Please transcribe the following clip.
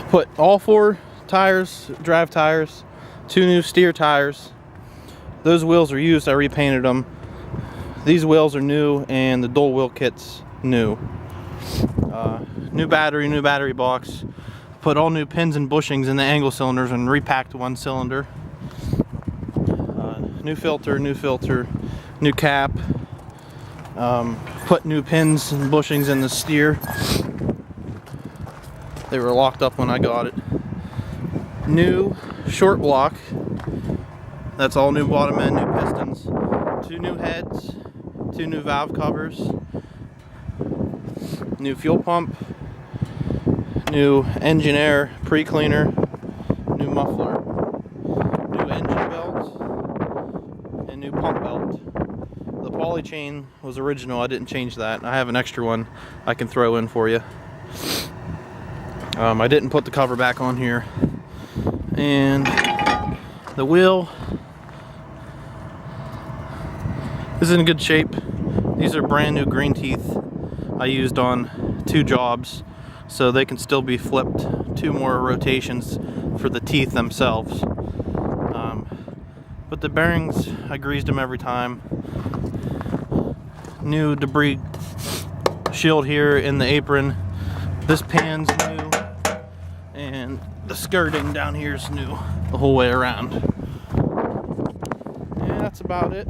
Put all 4 tires, drive tires, 2 new steer tires. Those wheels are used, I repainted them. These wheels are new, and the dual wheel kit's new. New battery box. Put all new pins and bushings in the angle cylinders and repacked 1 cylinder. New filter, new cap. Put new pins and bushings in the steer. They were locked up when I got it. New short block. That's all new bottom end, new pistons. 2 new heads, 2 new valve covers. New fuel pump. New engine air pre-cleaner. New muffler. New engine belt. And new pump belt. The poly chain was original, I didn't change that. I have an extra one I can throw in for you. I didn't put the cover back on here. And the wheel is in good shape. These are brand new green teeth I used on 2 jobs, so they can still be flipped 2 more rotations for the teeth themselves. But the bearings, I greased them every time. New debris shield here in the apron. This pan's new, and the skirting down here is new the whole way around. Yeah, that's about it.